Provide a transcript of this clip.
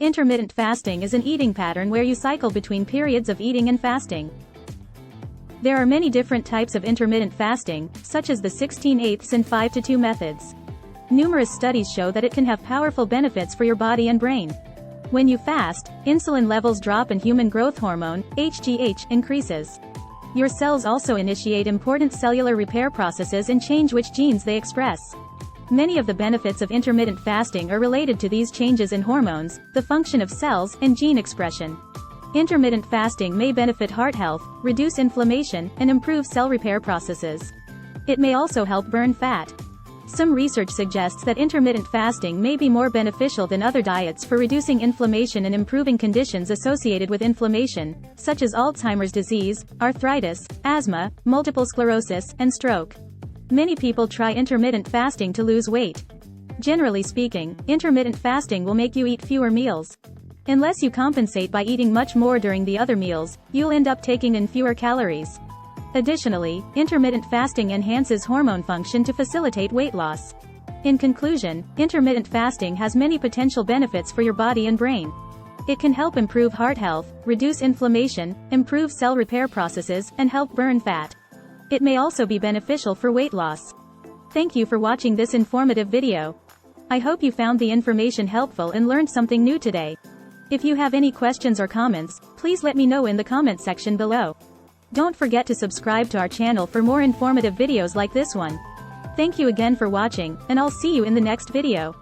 Intermittent fasting is an eating pattern where you cycle between periods of eating and fasting. There are many different types of intermittent fasting, such as the 16/8 and 5-2 methods. Numerous studies show that it can have powerful benefits for your body and brain. When you fast, insulin levels drop and human growth hormone, HGH, increases. Your cells also initiate important cellular repair processes and change which genes they express. Many of the benefits of intermittent fasting are related to these changes in hormones, the function of cells, and gene expression. Intermittent fasting may benefit heart health, reduce inflammation, and improve cell repair processes. It may also help burn fat. Some research suggests that intermittent fasting may be more beneficial than other diets for reducing inflammation and improving conditions associated with inflammation, such as Alzheimer's disease, arthritis, asthma, multiple sclerosis, and stroke. Many people try intermittent fasting to lose weight. Generally speaking, intermittent fasting will make you eat fewer meals. Unless you compensate by eating much more during the other meals, you'll end up taking in fewer calories. Additionally, intermittent fasting enhances hormone function to facilitate weight loss. In conclusion, intermittent fasting has many potential benefits for your body and brain. It can help improve heart health, reduce inflammation, improve cell repair processes, and help burn fat. It may also be beneficial for weight loss. Thank you for watching this informative video. I hope you found the information helpful and learned something new today. If you have any questions or comments, please let me know in the comment section below. Don't forget to subscribe to our channel for more informative videos like this one. Thank you again for watching, and I'll see you in the next video.